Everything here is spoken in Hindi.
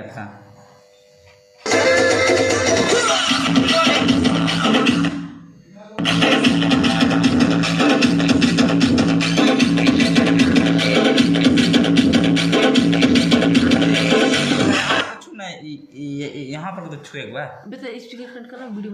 गया था। यहाँ पर तो छू एक बार स्पीकर करो वीडियो